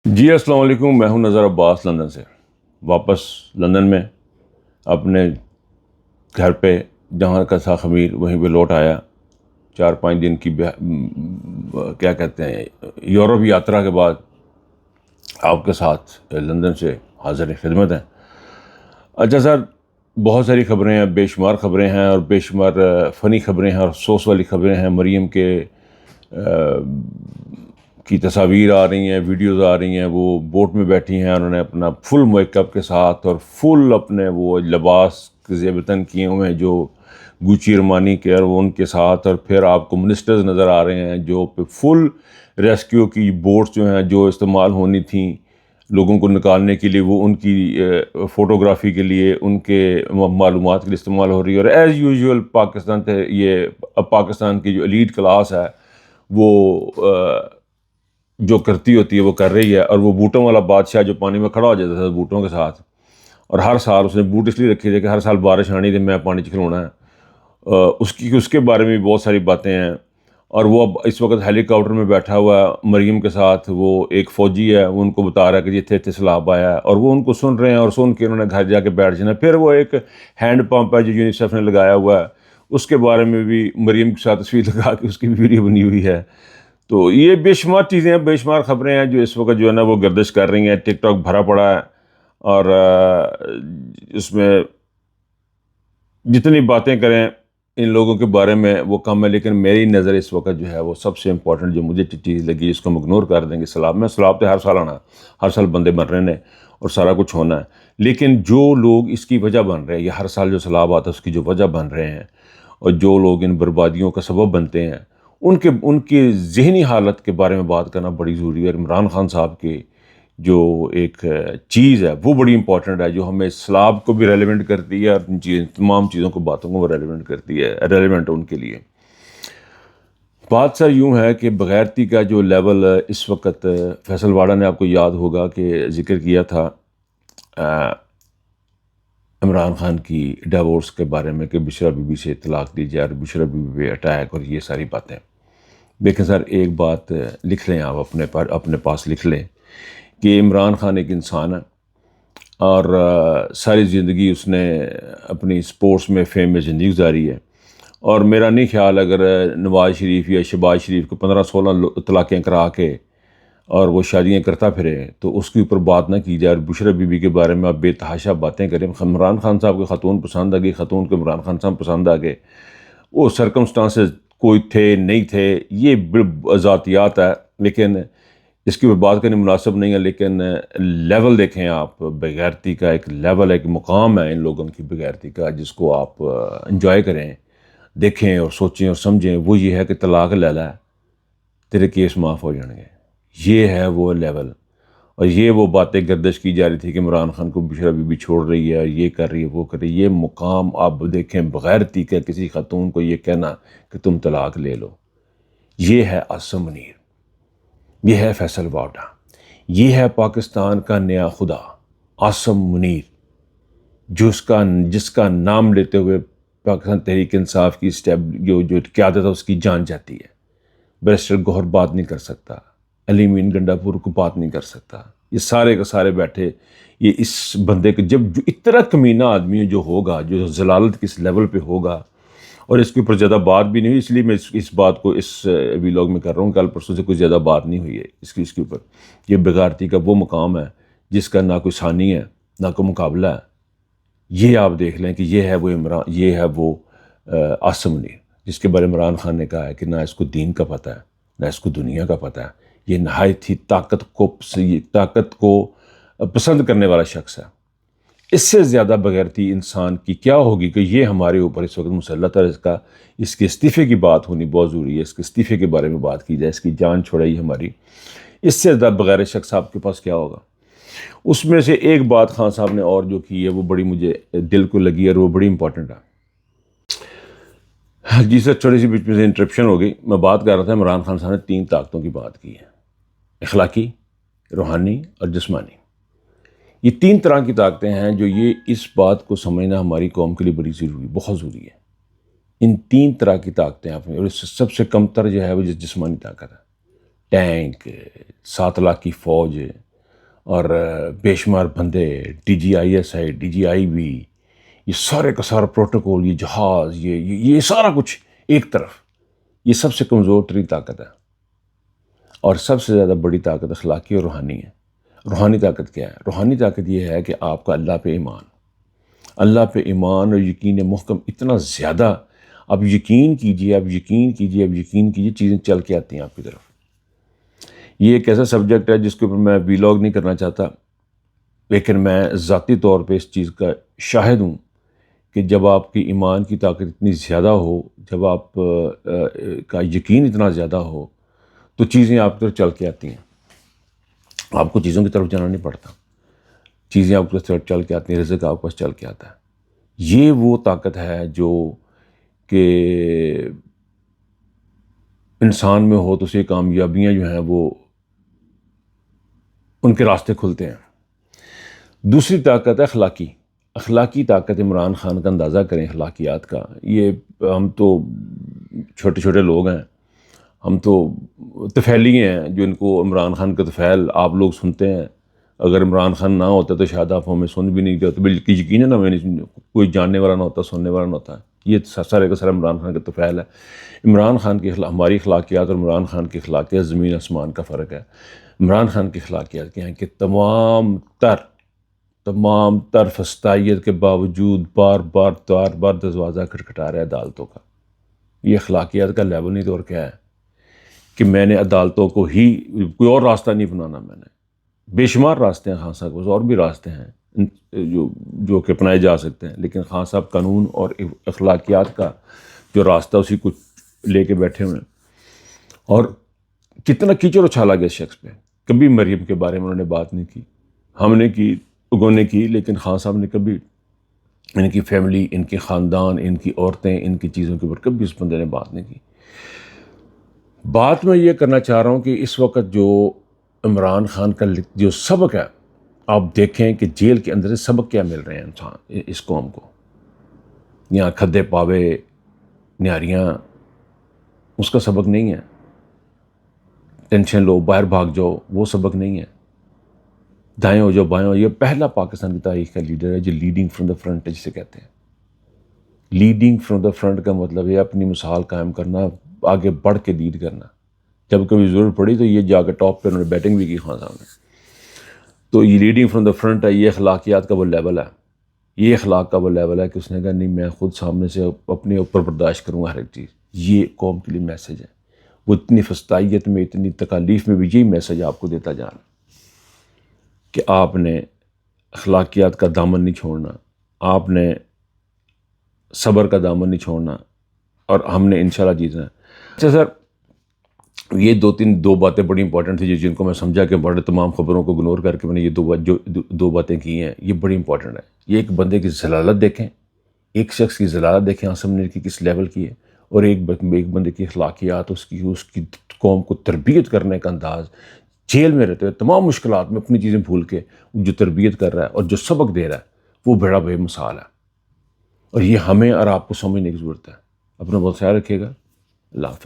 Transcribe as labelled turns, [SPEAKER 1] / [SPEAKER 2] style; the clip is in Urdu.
[SPEAKER 1] جی السلام علیکم، میں ہوں نظر عباس لندن سے واپس لندن میں اپنے گھر پہ جہاں کا تھا خمیر وہیں پہ لوٹ آیا 4-5 دن کی کیا کہتے ہیں یورپ یاترا کے بعد آپ کے ساتھ لندن سے حاضر خدمت ہیں۔ اچھا سر، بہت ساری خبریں ہیں، بے شمار خبریں ہیں اور بے شمار فنی خبریں ہیں اور افسوس والی خبریں ہیں۔ مریم کے کی تصاویر آ رہی ہیں، ویڈیوز آ رہی ہیں، وہ بوٹ میں بیٹھی ہیں، انہوں نے اپنا فل میک اپ کے ساتھ اور فل اپنے وہ لباس زیب تن کیے ہوئے ہیں جو گوچی ارمانی کے، اور وہ ان کے ساتھ، اور پھر آپ کو منسٹرز نظر آ رہے ہیں جو پہ فل ریسکیو کی بوٹس جو ہیں جو استعمال ہونی تھیں لوگوں کو نکالنے کے لیے، وہ ان کی فوٹوگرافی کے لیے، ان کے معلومات کے لیے استعمال ہو رہی ہے۔ اور ایز یوزول پاکستان کی جو ایلیٹ کلاس ہے وہ جو کرتی ہوتی ہے وہ کر رہی ہے۔ اور وہ بوٹوں والا بادشاہ جو پانی میں کھڑا ہو جاتا تھا بوٹوں کے ساتھ، اور ہر سال اس نے بوٹ اس لیے رکھے تھے کہ ہر سال بارش آنی تھی میں پانی کھلونا ہے، اس کے بارے میں بھی بہت ساری باتیں ہیں۔ اور وہ اب اس وقت ہیلی کاپٹر میں بیٹھا ہوا ہے مریم کے ساتھ، وہ ایک فوجی ہے، وہ ان کو بتا رہا ہے کہ جی اتنے سیلاب آیا ہے، اور وہ ان کو سن رہے ہیں، اور سن کے انہوں نے گھر جا کے بیٹھ جانا۔ پھر وہ ایک ہینڈ پمپ ہے جو یونیسیف نے لگایا ہوا ہے، اس کے بارے میں بھی مریم کے ساتھ تصویر لگا کے اس کی بھی ویڈیو بنی ہوئی ہے۔ تو یہ بے شمار چیزیں ہیں، بے شمار خبریں ہیں جو اس وقت جو ہے نا وہ گردش کر رہی ہیں۔ ٹک ٹاک بھرا پڑا ہے، اور اس میں جتنی باتیں کریں ان لوگوں کے بارے میں وہ کم ہے، لیکن میری نظر اس وقت جو ہے وہ سب سے امپورٹنٹ جو مجھے چیز لگی، اس کو ہم اگنور کر دیں گے، سیلاب تو ہر سال آنا، ہر سال بندے مر رہے ہیں اور سارا کچھ ہونا ہے، لیکن جو لوگ اس کی وجہ بن رہے ہیں، یہ ہر سال جو سیلاب آتا ہے اس کی جو وجہ بن رہے ہیں، اور جو لوگ ان بربادیوں کا سبب بنتے ہیں، ان کی ذہنی حالت کے بارے میں بات کرنا بڑی ضروری ہے۔ اور عمران خان صاحب کے جو ایک چیز ہے وہ بڑی امپورٹنٹ ہے، جو ہمیں سیلاب کو بھی ریلیونٹ کرتی ہے، اور تمام چیزوں کو، باتوں کو ریلیونٹ کرتی ہے، ریلیونٹ ان کے لیے۔ بات سر یوں ہے کہ بغیرتی کا جو لیول اس وقت، فیصل واڑا نے آپ کو یاد ہوگا کہ ذکر کیا تھا عمران خان کی ڈیورس کے بارے میں کہ بشرا بی بی سے طلاق دی جائے، اور بشرا بی بی پہ اٹیک اور یہ ساری باتیں۔ دیکھیں سر، ایک بات لکھ لیں آپ اپنے پاس لکھ لیں کہ عمران خان ایک انسان ہے، اور ساری زندگی اس نے اپنی سپورٹس میں، فیم میں زندگی گزاری ہے، اور میرا نہیں خیال اگر نواز شریف یا شہباز شریف کو 15-16 طلاقیں کرا کے اور وہ شادیاں کرتا پھرے تو اس کے اوپر بات نہ کی جائے، اور بشرا بی بی کے بارے میں آپ بے تحاشا باتیں کریں۔ عمران خان صاحب کو خاتون پسند آ گئی، خاتون کو عمران خان صاحب پسند آ گئے، وہ سرکمسٹانسز کوئی تھے نہیں تھے، یہ ذاتیات ہے، لیکن اس کی بات کرنے مناسب نہیں ہے۔ لیکن لیول دیکھیں آپ، بغیرتی کا ایک لیول، ایک مقام ہے ان لوگوں کی بغیرتی کا، جس کو آپ انجوائے کریں، دیکھیں اور سوچیں اور سمجھیں۔ وہ یہ ہے کہ طلاق لے لے، تیرے کیس معاف ہو جائیں گے، یہ ہے وہ لیول۔ اور یہ وہ باتیں گردش کی جا رہی تھی کہ عمران خان کو بشرا بی بی چھوڑ رہی ہے، یہ کر رہی ہے، وہ کر رہی ہے۔ یہ مقام آپ دیکھیں بغیرتی کا، کسی خاتون کو یہ کہنا کہ تم طلاق لے لو، یہ ہے عاصم منیر، یہ ہے فیصل واڈا، یہ ہے پاکستان کا نیا خدا عاصم منیر، جس کا نام لیتے ہوئے پاکستان تحریک انصاف کی جو قیادت ہے اس کی جان جاتی ہے۔ بیرسٹر گوہر بات نہیں کر سکتا، علی مین گنڈا پور کو بات نہیں کر سکتا، یہ سارے کے سارے بیٹھے۔ یہ اس بندے کے جو اتنا کمینہ آدمی جو ہوگا، جو ضلالت کس لیول پہ ہوگا، اور اس کے اوپر زیادہ بات بھی نہیں ہوئی، اس لیے میں اس بات کو اس ویلاگ میں کر رہا ہوں، کل پرسوں سے کوئی زیادہ بات نہیں ہوئی ہے اس کے اوپر۔ یہ بغیرتی کا وہ مقام ہے جس کا نہ کوئی ثانی ہے، نہ کوئی مقابلہ ہے۔ یہ آپ دیکھ لیں کہ یہ ہے وہ عاصم منیر، جس کے بارے میں عمران خان نے کہا ہے کہ نہ اس کو دین کا پتہ ہے، نہ اس کو دنیا کا پتہ ہے۔ یہ نہایت ہی طاقت کو پسند کرنے والا شخص ہے۔ اس سے زیادہ بغیرتی انسان کی کیا ہوگی کہ یہ ہمارے اوپر اس وقت مسلط ہے۔ اس کے استعفے کی بات ہونی بہت ضروری ہے، اس کے استعفے کے بارے میں بات کی جائے، اس کی جان چھڑائی ہماری۔ اس سے زیادہ بغیر شخص آپ کے پاس کیا ہوگا؟ اس میں سے ایک بات خان صاحب نے اور جو کی ہے وہ بڑی مجھے دل کو لگی، اور وہ بڑی امپورٹنٹ ہے۔ جی سر، چھوٹی سی بیچ میں سے انٹرپشن ہو گئی۔ میں بات کر رہا تھا عمران خان صاحب نے 3 طاقتوں کی بات کی ہے، اخلاقی، روحانی اور جسمانی۔ یہ 3 طرح کی طاقتیں ہیں جو یہ اس بات کو سمجھنا ہماری قوم کے لیے بڑی ضروری، بہت ضروری ہے۔ ان 3 طرح کی طاقتیں آپ نے، اور اس سے سب سے کم تر جو ہے وہ جسمانی طاقت ہے۔ ٹینک، 7 لاکھ کی فوج، اور بے شمار بندے، DGISI DGIB، یہ سارے کا سارا پروٹوکول، یہ جہاز، یہ سارا کچھ ایک طرف، یہ سب سے کمزور ترین طاقت ہے۔ اور سب سے زیادہ بڑی طاقت اخلاقی اور روحانی ہے۔ روحانی طاقت کیا ہے؟ روحانی طاقت یہ ہے کہ آپ کا اللہ پہ ایمان، اللہ پہ ایمان اور یقین محکم اتنا زیادہ، اب یقین کیجئے، اب یقین کیجئے، اب یقین کیجئے، چیزیں چل کے آتی ہیں آپ کی طرف۔ یہ ایک ایسا سبجیکٹ ہے جس کے اوپر میں ویلاگ نہیں کرنا چاہتا، لیکن میں ذاتی طور پہ اس چیز کا شاہد ہوں کہ جب آپ کی ایمان کی طاقت اتنی زیادہ ہو، جب آپ کا یقین اتنا زیادہ ہو، تو چیزیں آپ کی طرف چل کے آتی ہیں، آپ کو چیزوں کی طرف جانا نہیں پڑتا، چیزیں آپ کی طرف چل کے آتی ہیں، رزق آپ کے پاس چل کے آتا ہے۔ یہ وہ طاقت ہے جو کہ انسان میں ہو تو اسے کامیابیاں جو ہیں وہ ان کے راستے کھلتے ہیں۔ دوسری طاقت ہے اخلاقی طاقت۔ عمران خان کا اندازہ کریں اخلاقیات کا، یہ ہم تو چھوٹے چھوٹے لوگ ہیں، ہم تو طفیلی ہیں جو ان کو عمران خان کا طفیل آپ لوگ سنتے ہیں۔ اگر عمران خان نہ ہوتا تو شاید آپ ہمیں سن بھی نہیں کرتے، بلکہ یقیناً ہمیں کوئی جاننے والا نہ ہوتا، سننے والا نہ ہوتا۔ یہ سارے کا سارا عمران خان کا طفیل ہے۔ عمران خان کی ہماری اخلاقیات اور عمران خان کی اخلاقیات زمین آسمان کا فرق ہے۔ عمران خان کی اخلاقیات کیا ہیں کہ تمام تر فسطائیت کے باوجود بار بار دروازہ کھٹکھٹا رہا ہے عدالتوں کا۔ یہ اخلاقیات کا لیول نہیں تو اور کیا ہے کہ میں نے عدالتوں کو ہی، کوئی اور راستہ نہیں بنانا، میں نے بے شمار راستے ہیں خان صاحب کے پاس، اور بھی راستے ہیں جو کہ اپنائے جا سکتے ہیں، لیکن خان صاحب قانون اور اخلاقیات کا جو راستہ اسی کو لے کے بیٹھے ہوئے ہیں۔ اور کتنا کیچڑ اچھالا گیا اس شخص پہ۔ کبھی مریم کے بارے میں انہوں نے بات نہیں کی، ہم نے کی، لوگوں نے کی، لیکن خان صاحب نے کبھی ان کی فیملی، ان کے خاندان، ان کی عورتیں، ان کی چیزوں کے اوپر کبھی اس بندے نے بات نہیں کی۔ بات میں یہ کرنا چاہ رہا ہوں کہ اس وقت جو عمران خان کا جو سبق ہے، آپ دیکھیں کہ جیل کے اندر سے سبق کیا مل رہے ہیں انسان، اس قوم کو۔ یہاں کھدے پاوے نیاریاں، اس کا سبق نہیں ہے۔ ٹینشن لو، باہر بھاگ جاؤ، وہ سبق نہیں ہے۔ دائیں ہو جاؤ، بائیں ہو، یہ پہلا پاکستان کی تاریخ کا لیڈر ہے جو لیڈنگ فرام دا فرنٹ ہے، جسے کہتے ہیں۔ لیڈنگ فرام دا فرنٹ کا مطلب ہے اپنی مثال قائم کرنا، آگے بڑھ کے لیڈ کرنا۔ جب کبھی ضرورت پڑی تو یہ جا کے ٹاپ پہ انہوں نے بیٹنگ بھی کی خان صاحب نے۔ تو یہ لیڈنگ فرام دا فرنٹ ہے، یہ اخلاقیات کا وہ لیول ہے، یہ اخلاق کا وہ لیول ہے کہ اس نے کہا نہیں، میں خود سامنے سے اپنے اوپر برداشت کروں گا ہر ایک چیز۔ یہ قوم کے لیے میسج ہے۔ وہ اتنی فسطائیت میں، اتنی تکالیف میں بھی یہی میسج آپ کو دیتا جا رہا کہ آپ نے اخلاقیات کا دامن نہیں چھوڑنا، آپ نے صبر کا دامن نہیں چھوڑنا، اور ہم نے انشاءاللہ جیتنا ہے۔ اچھا سر، یہ دو باتیں بڑی امپورٹنٹ تھیں جن کو میں سمجھا کہ بڑے تمام خبروں کو اگنور کر کے میں نے یہ دو باتیں کی ہیں، یہ بڑی امپورٹنٹ ہے۔ یہ ایک بندے کی ذلالت دیکھیں، ایک شخص کی ذلالت دیکھیں عاصم نے کی کس لیول کی ہے، اور ایک بندے کی اخلاقیات، اس کی قوم کو تربیت کرنے کا انداز، جیل میں رہتے ہوئے تمام مشکلات میں اپنی چیزیں بھول کے جو تربیت کر رہا ہے اور جو سبق دے رہا ہے، وہ بڑا بے مثال ہے۔ اور یہ ہمیں اور آپ کو سمجھنے کی ضرورت ہے۔ اپنا بہت خیال رکھیے گا۔ اللہ حافظ۔